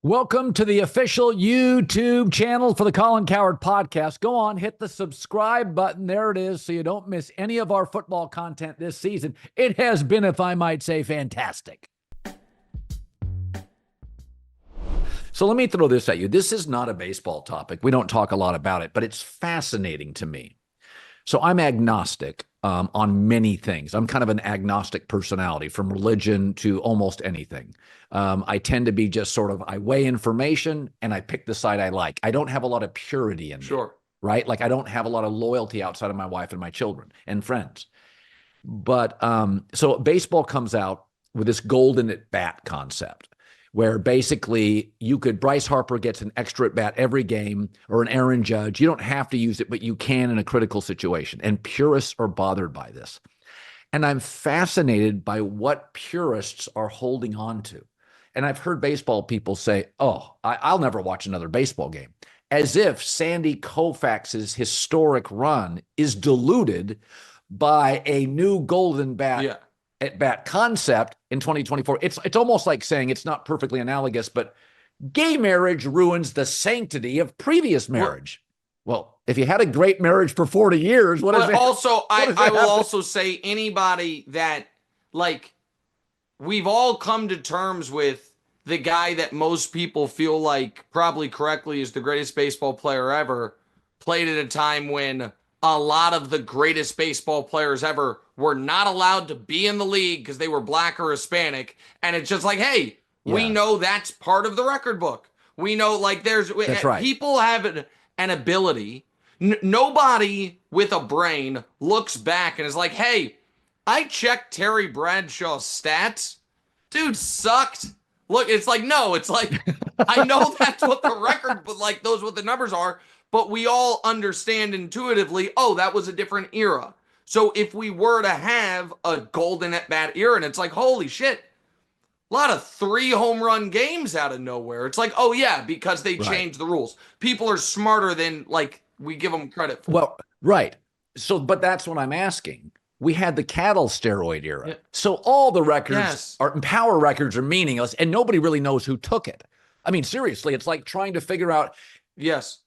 Welcome to the official YouTube channel for the Colin Cowherd podcast. Go on, hit the subscribe button. There it is, so you don't miss any of our football content this season. It has been, if I might say, fantastic. So let me throw this at you. This is not a baseball topic. We don't talk a lot about it, but it's fascinating to me. So I'm agnostic on many things. I'm kind of an agnostic personality, from religion to almost anything. I tend to be just sort of, I weigh information and I pick the side I like. I don't have a lot of purity in me, right? Like I don't have a lot of loyalty outside of my wife and my children and friends. But so baseball comes out with this golden at bat concept, where basically Bryce Harper gets an extra at bat every game, or an Aaron Judge. You don't have to use it, but you can in a critical situation. And purists are bothered by this. And I'm fascinated by what purists are holding on to. And I've heard baseball people say, oh, I'll never watch another baseball game, as if Sandy Koufax's historic run is diluted by a new golden bat at bat concept in 2024. It's almost like saying, it's not perfectly analogous, but gay marriage ruins the sanctity of previous marriage. Well, if you had a great marriage for 40 years, what is it? Also, I will also say, anybody that, like, we've all come to terms with the guy that most people feel like, probably correctly, is the greatest baseball player ever, played at a time when a lot of the greatest baseball players ever were not allowed to be in the league because they were black or Hispanic. And it's just like, hey, we know that's part of the record book. We know, like, That's right. People have an ability. Nobody with a brain looks back and is like, hey, I checked Terry Bradshaw's stats. Dude sucked. Look, it's like, no, it's like, I know that's what the record, but like, those what the numbers are. But we all understand intuitively, oh, that was a different era. So if we were to have a golden at-bat era, and it's like, holy shit, a lot of 3 home run games out of nowhere. It's like, oh, yeah, because they changed the rules. People are smarter than, like, we give them credit for. Well, right. So, but that's what I'm asking. We had the cattle steroid era. So all the records power records are meaningless, and nobody really knows who took it. I mean, seriously, it's like trying to figure out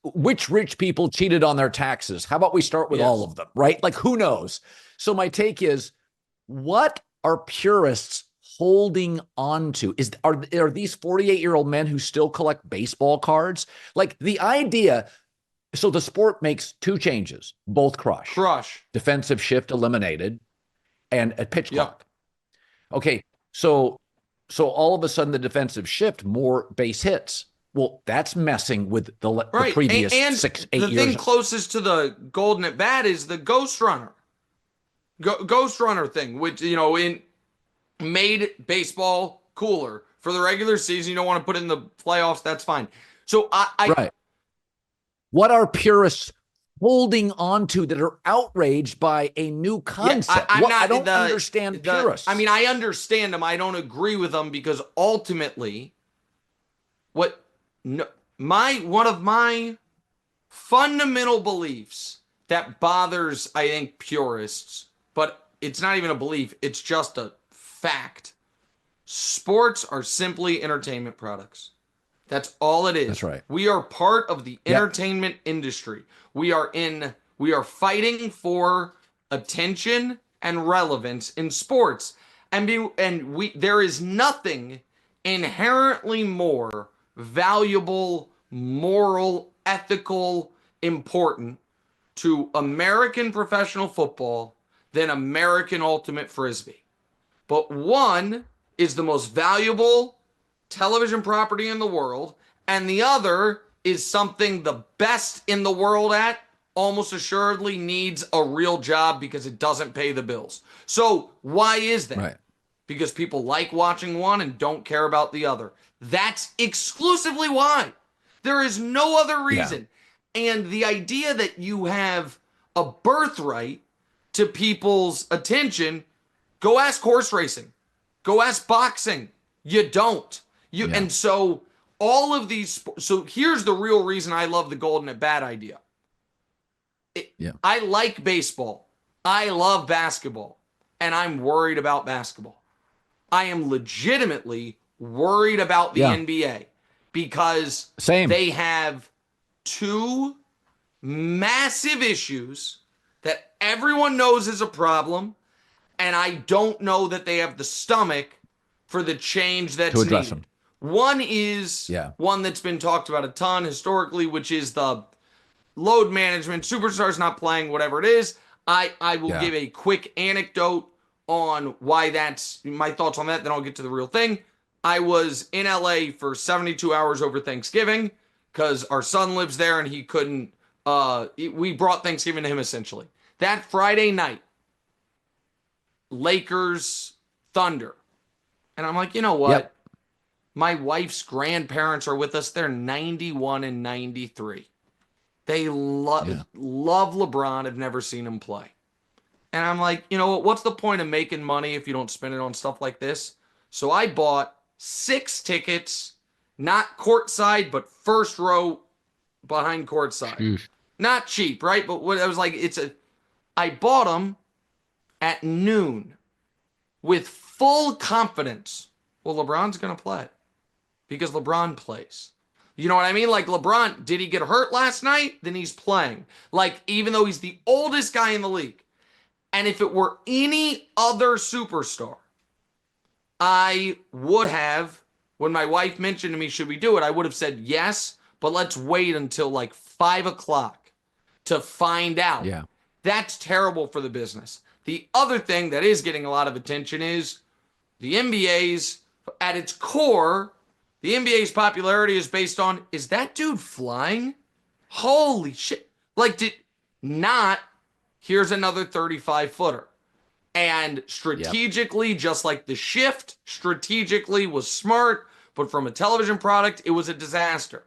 which rich people cheated on their taxes. How about we start with all of them, right? Like, who knows? So my take is, what are purists holding on to? Are these 48-year-old men who still collect baseball cards? Like, the idea, so the sport makes 2 changes, both crush. Defensive shift eliminated, and a pitch clock. Okay, so all of a sudden the defensive shift, more base hits. Well, that's messing with the previous and 6-8 years. The thing closest to the golden at bat is the ghost runner. Ghost runner thing, which, made baseball cooler. For the regular season, you don't want to put in the playoffs, that's fine. So what are purists holding on to that are outraged by a new concept? I don't understand purists. I mean, I understand them. I don't agree with them, because ultimately, one of my fundamental beliefs that bothers, I think, purists, but it's not even a belief, it's just a fact. Sports are simply entertainment products. That's all it is. That's right. We are part of the entertainment industry. We are fighting for attention and relevance in sports. There is nothing inherently more valuable, moral, ethical, important to American professional football than American Ultimate Frisbee. But one is the most valuable television property in the world, and the other is something the best in the world at almost assuredly needs a real job because it doesn't pay the bills. So why is that? Right. Because people like watching one and don't care about the other. That's exclusively why. There is no other reason. And the idea that you have a birthright to people's attention, go ask horse racing. Go ask boxing. You don't. And so all of these, so here's the real reason I love the golden at bat idea. I like baseball. I love basketball. And I'm worried about basketball. I am legitimately worried about the NBA. because Same. they have two massive issues that everyone knows is a problem, and I don't know that they have the stomach for the change that's to address needed. them. One is one that's been talked about a ton historically, which is the load management. Superstars not playing, whatever it is. I will give a quick anecdote on why that's my thoughts on that. Then I'll get to the real thing. I was in LA for 72 hours over Thanksgiving because our son lives there and he couldn't. We brought Thanksgiving to him essentially. That Friday night, Lakers Thunder. And I'm like, you know what? Yep. My wife's grandparents are with us. They're 91 and 93. They love LeBron. I've never seen him play. And I'm like, you know what? What's the point of making money if you don't spend it on stuff like this? So I bought 6 tickets, not courtside, but first row behind courtside. Not cheap, right? But what I was like, I bought them at noon with full confidence. Well, LeBron's going to play because LeBron plays. You know what I mean? Like LeBron, did he get hurt last night? Then he's playing. Like, even though he's the oldest guy in the league. And if it were any other superstar, I would have, when my wife mentioned to me, should we do it? I would have said yes, but let's wait until like 5 o'clock to find out. Yeah. That's terrible for the business. The other thing that is getting a lot of attention is the NBA's, at its core, the NBA's popularity is based on, is that dude flying? Holy shit. Like, here's another 35-footer. And strategically, just like the shift, strategically was smart, but from a television product, it was a disaster.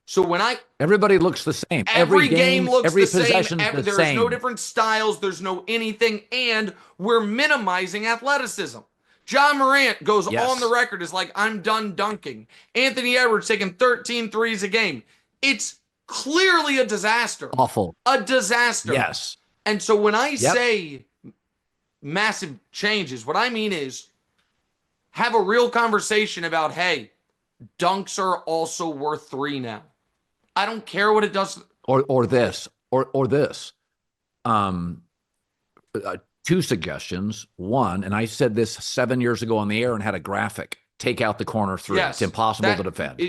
So when everybody looks the same. Every game looks every the same. possession's the There's same. no different styles. There's no anything. And we're minimizing athleticism. John Morant goes on the record as like, I'm done dunking. Anthony Edwards taking 13 threes a game. It's clearly a disaster. Awful. A disaster. Yes. And so when I say massive changes, what I mean is have a real conversation about, hey, dunks are also worth 3 now. I don't care what it does. Or this. 2 suggestions. One, and I said this 7 years ago on the air and had a graphic. Take out the corner 3. Yes, it's impossible to defend.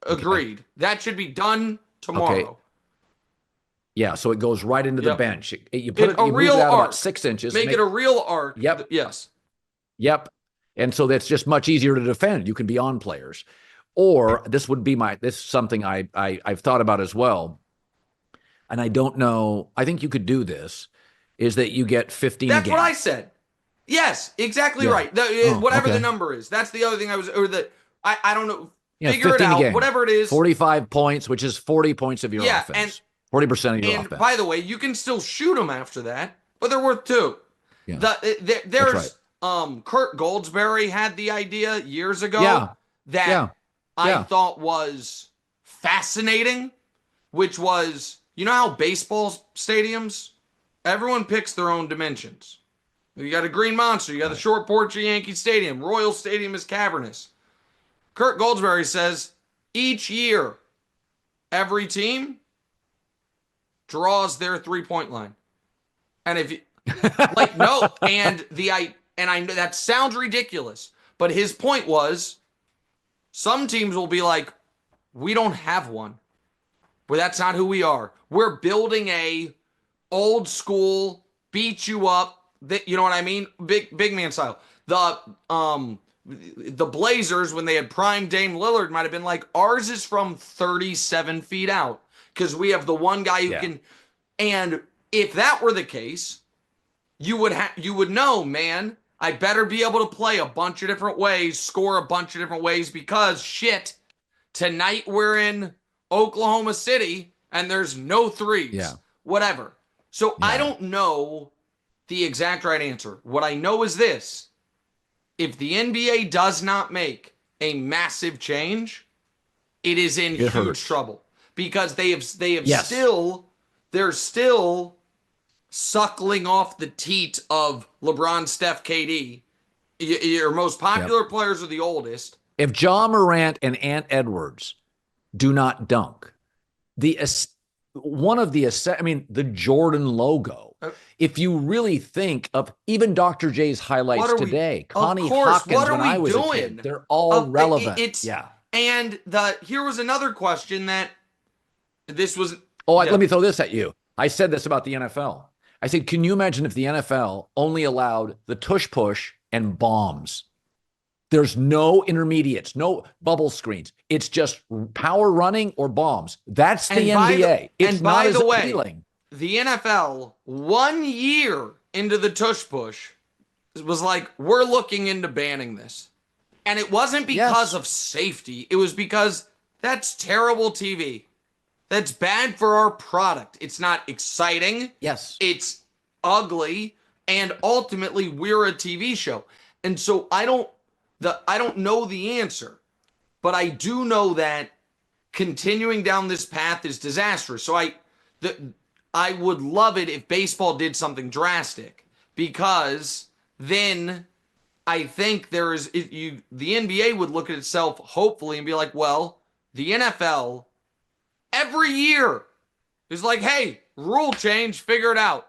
Agreed. Okay. That should be done tomorrow. Okay. Yeah, so it goes right into the bench. You put it, you move it out about 6 inches. Make it a real arc. Yep. Yes. Yep. And so that's just much easier to defend. You can be on players. Or this would be this is something I've thought about as well. And I don't know. I think you could do this. Is that you get 15 That's a game. What I said. Yes, exactly right. Whatever the number is. That's the other thing I don't know. Figure it out. Whatever it is. 45 points, which is 40 points of your offense. 40% of your offense. And by the way, you can still shoot them after that, but they're worth 2. Yeah. There's Kurt Goldsberry had the idea years ago that I thought was fascinating, which was, you know how baseball stadiums, everyone picks their own dimensions. You got a green monster. You got the short porch of Yankee Stadium. Royal Stadium is cavernous. Kurt Goldsberry says each year, every team draws their 3-point line. And if you like, no, and I know that sounds ridiculous, but his point was some teams will be like, we don't have one. But that's not who we are. We're building a old school, beat you up, you know what I mean? Big man style. The Blazers, when they had prime Dame Lillard, might have been like, ours is from 37 feet out because we have the one guy who can. And if that were the case, you would know, man, I better be able to play a bunch of different ways, score a bunch of different ways because shit, tonight we're in Oklahoma City and there's no threes. Yeah. Whatever. So I don't know the exact right answer. What I know is this. If the NBA does not make a massive change, it is in huge trouble because they're still suckling off the teat of LeBron, Steph, KD. Your most popular players are the oldest. If Ja Morant and Ant Edwards do not dunk, the one of the I mean the Jordan logo. If you really think of even Dr. J's highlights today, Connie Hawkins when I was a kid, they're all relevant. Yeah. And here was another question that this was. Let me throw this at you. I said this about the NFL. I said, can you imagine if the NFL only allowed the tush push and bombs? There's no intermediates, no bubble screens. It's just power running or bombs. That's the NBA. It's not as appealing. The NFL, 1 year into the tush push, was like, we're looking into banning this. And it wasn't because of safety. It was because that's terrible TV. That's bad for our product. It's not exciting. Yes. It's ugly. And ultimately, we're a TV show. And so I don't know the answer, but I do know that continuing down this path is disastrous. So I would love it if baseball did something drastic, because then I think the NBA would look at itself hopefully and be like, well, the NFL every year is like, hey, rule change, figure it out.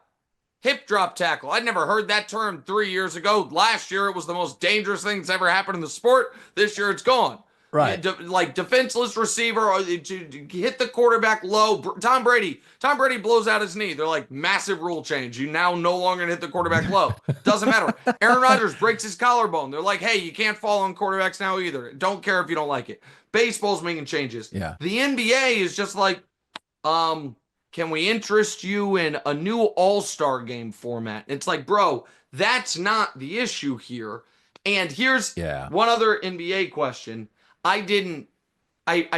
Hip drop tackle. I'd never heard that term 3 years ago. Last year, it was the most dangerous thing that's ever happened in the sport. This year, it's gone. Right. Like defenseless receiver, or to hit the quarterback low. Tom Brady blows out his knee. They're like, massive rule change. You now no longer hit the quarterback low. Doesn't matter. Aaron Rodgers breaks his collarbone. They're like, hey, you can't fall on quarterbacks now either. Don't care if you don't like it. Baseball's making changes. Yeah. The NBA is just like, can we interest you in a new all-star game format? It's like, bro, that's not the issue here. And here's one other NBA question. I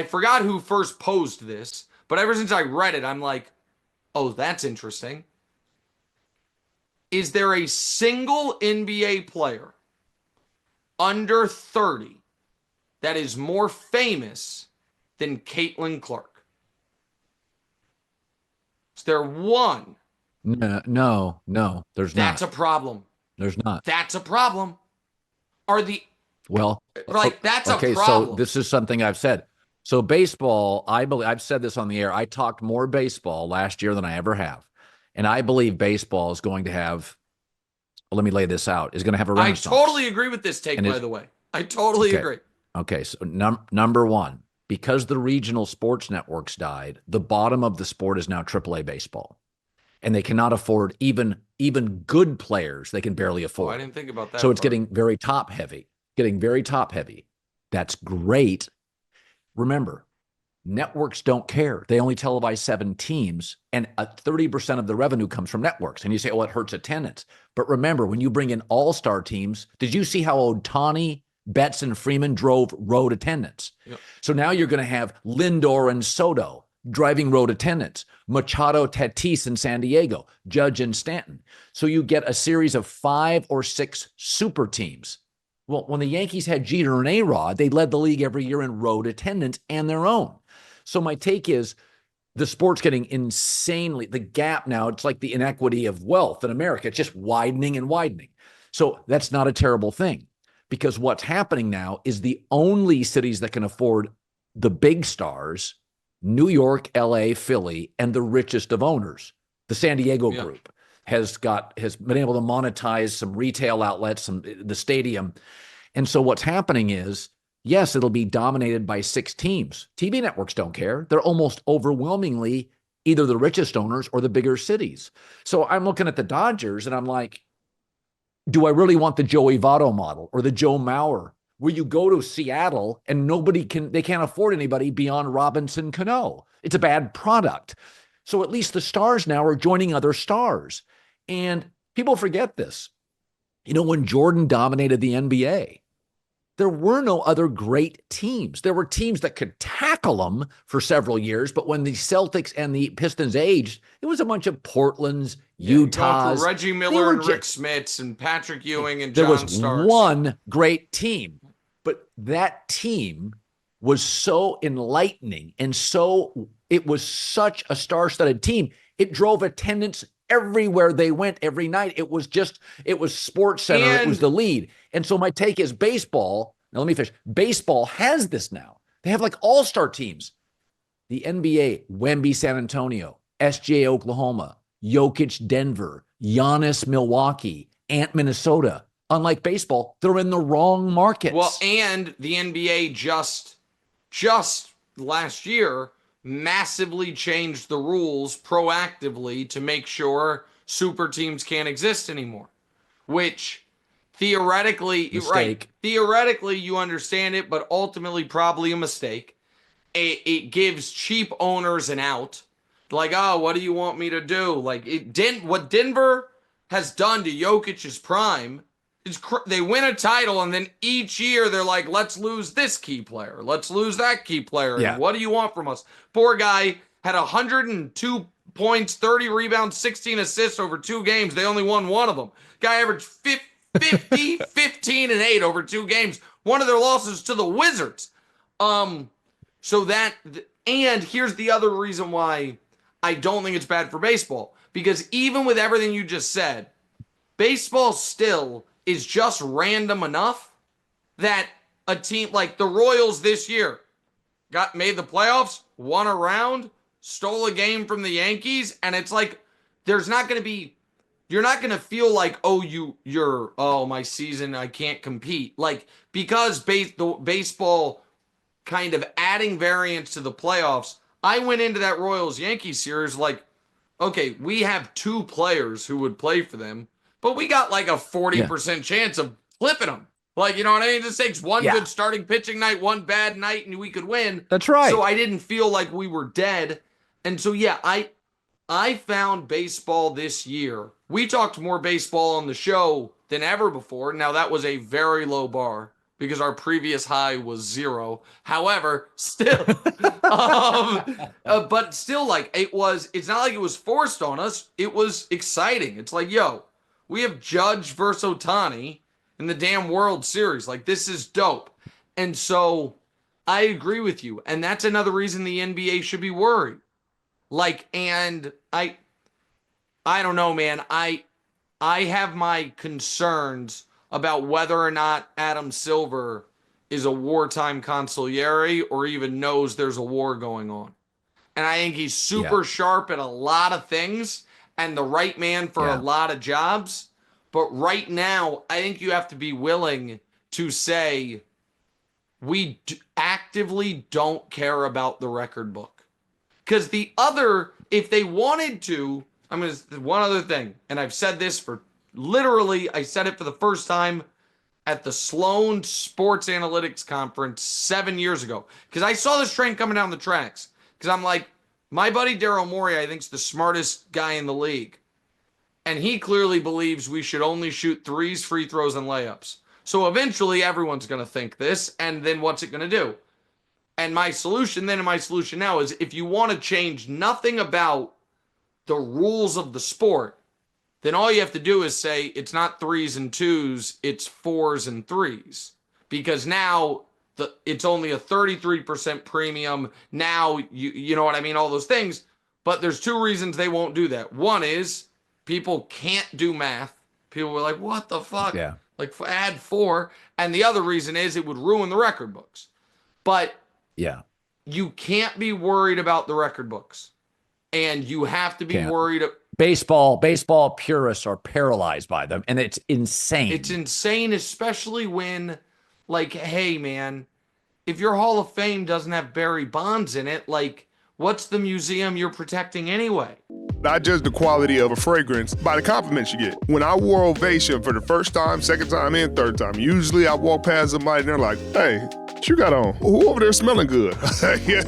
forgot who first posed this, but ever since I read it, I'm like, oh, that's interesting. Is there a single NBA player under 30 that is more famous than Caitlin Clark? Is there one? No, there's not. That's a problem. There's not. That's a problem. That's a problem. So this is something I've said. So baseball, I believe, I've said this on the air. I talked more baseball last year than I ever have. And I believe baseball is going to have, let me lay this out, is going to have a renaissance. I totally agree with this take, by the way. I totally agree. Okay, so number one, because the regional sports networks died, the bottom of the sport is now AAA baseball. And they cannot afford even good players. They can barely afford. I didn't think about that. So it's getting very top heavy. That's great. Remember, networks don't care. They only televise 7 teams, and 30% of the revenue comes from networks. And you say, oh, it hurts attendance. But remember, when you bring in all-star teams, did you see how Ohtani, Betts, and Freeman drove road attendance? Yep. So now you're going to have Lindor and Soto driving road attendance, Machado, Tatis in San Diego, Judge and Stanton. So you get a series of 5 or 6 super teams. Well, when the Yankees had Jeter and A-Rod, they led the league every year in road attendance and their own. So my take is the sport's getting insanely, the gap now, it's like the inequity of wealth in America. It's just widening and widening. So that's not a terrible thing, because what's happening now is the only cities that can afford the big stars, New York, LA, Philly, and the richest of owners, the San Diego group, has been able to monetize some retail outlets, the stadium. And so what's happening is, yes, it'll be dominated by 6 teams. TV networks don't care. They're almost overwhelmingly either the richest owners or the bigger cities. So I'm looking at the Dodgers and I'm like, do I really want the Joey Votto model or the Joe Mauer, where you go to Seattle and they can't afford anybody beyond Robinson Cano? It's a bad product. So at least the stars now are joining other stars. And people forget this. You know, when Jordan dominated the NBA, there were no other great teams. There were teams that could tackle them for several years, but when the Celtics and the Pistons aged, it was a bunch of Portlands, Utahs. Reggie Miller and Rick Smits and Patrick Ewing and John Starks. There was one great team, but that team was so enlightening and it was such a star-studded team. It drove attendance everywhere they went every night. It was Sports Center. It was the lead. And so my take is baseball, Now, let me finish. Baseball has this now. They have like all-star teams. The NBA, Wemby San Antonio, SGA Oklahoma, Jokic Denver, Giannis Milwaukee, Ant Minnesota. Unlike baseball, they're in the wrong markets. Well, and the NBA just last year massively changed the rules proactively to make sure super teams can't exist anymore, which theoretically, right, theoretically you understand it, but ultimately probably a mistake. It gives cheap owners an out. Like, oh, what do you want me to do? Like, what Denver has done to Jokic's prime is they win a title, and then each year they're like, let's lose this key player. Let's lose that key player. Yeah. And what do you want from us? Poor guy had 102 points, 30 rebounds, 16 assists over 2 games. They only won one of them. Guy averaged 50, 15, and 8 over 2 games. One of their losses to the Wizards. So that, and here's the other reason why I don't think it's bad for baseball. Because even with everything you just said, baseball still is just random enough that a team like the Royals this year made the playoffs, won a round, stole a game from the Yankees, and it's like there's not going to be, you're not going to feel like, oh, my season, I can't compete. Like, because the baseball kind of adding variance to the playoffs, I went into that Royals-Yankees series like, okay, we have 2 players who would play for them, but we got like a 40% chance of flipping them. Like, you know what I mean? It just takes one good starting pitching night, one bad night, and we could win. That's right. So I didn't feel like we were dead. And so, yeah, I found baseball this year. We talked more baseball on the show than ever before. Now, that was a very low bar because our previous high was 0. However, still, but still, like, it's not like it was forced on us. It was exciting. It's like, yo, we have Judge versus Ohtani in the damn World Series. Like, this is dope. And so I agree with you. And that's another reason the NBA should be worried. Like, and I don't know, man. I have my concerns about whether or not Adam Silver is a wartime consigliere or even knows there's a war going on. And I think he's super sharp at a lot of things and the right man for a lot of jobs. But right now, I think you have to be willing to say, we actively don't care about the record book. Because if they wanted to, one other thing, and I've said this I said it for the first time at the Sloan Sports Analytics Conference 7 years ago. Because I saw this train coming down the tracks. Because I'm like, my buddy Daryl Morey, I think, is the smartest guy in the league. And he clearly believes we should only shoot threes, free throws, and layups. So eventually everyone's going to think this, and then what's it going to do? And my solution now is if you want to change nothing about the rules of the sport, then all you have to do is say it's not 3s and 2s, it's 4s and 3s. Because now it's only a 33% premium. Now, you know what I mean? All those things. But there's 2 reasons they won't do that. One is people can't do math. People were like, what the fuck? Yeah. Like, add 4. And the other reason is it would ruin the record books. But you can't be worried about the record books. And you have to be worried. Baseball purists are paralyzed by them, and it's insane. It's insane, especially when, like, hey, man, if your Hall of Fame doesn't have Barry Bonds in it, like, what's the museum you're protecting anyway? I judge the quality of a fragrance by the compliments you get. When I wore Ovation for the first time, second time, and third time, usually I walk past somebody and they're like, hey, what you got on? Who over there smelling good?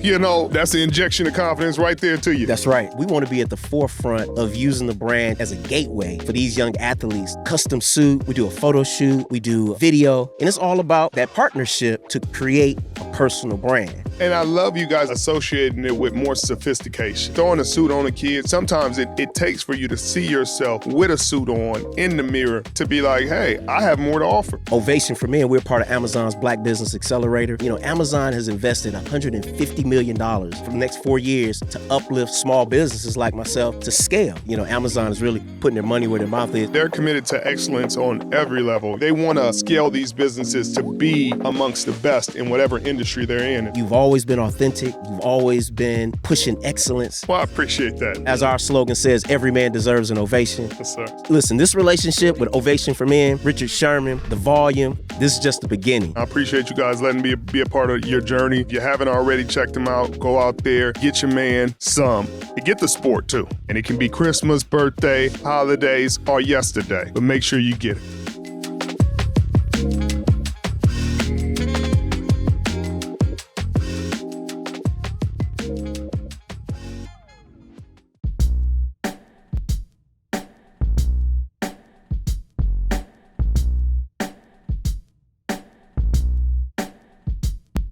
You know, that's the injection of confidence right there to you. That's right. We want to be at the forefront of using the brand as a gateway for these young athletes. Custom suit, we do a photo shoot, we do video, and it's all about that partnership to create a personal brand. And I love you guys associating it with more sophistication. Throwing a suit on a kid, sometimes it takes for you to see yourself with a suit on in the mirror to be like, hey, I have more to offer. Ovation for Men, we're part of Amazon's Black Business Accelerator. You know, Amazon has invested $150 million for the next 4 years to uplift small businesses like myself to scale. You know, Amazon is really putting their money where their mouth is. They're committed to excellence on every level. They want to scale these businesses to be amongst the best in whatever industry they're in. You've always been authentic. You've always been pushing excellence. Well, I appreciate that. As our slogan says, every man deserves an ovation. Yes, sir. Listen, this relationship with Ovation for Men, Richard Sherman, The Volume, this is just the beginning. I appreciate you guys letting me be a part of your journey. If you haven't already checked them out, go out there, get your man some. And get the sport too. And it can be Christmas, birthday, holidays, or yesterday. But make sure you get it.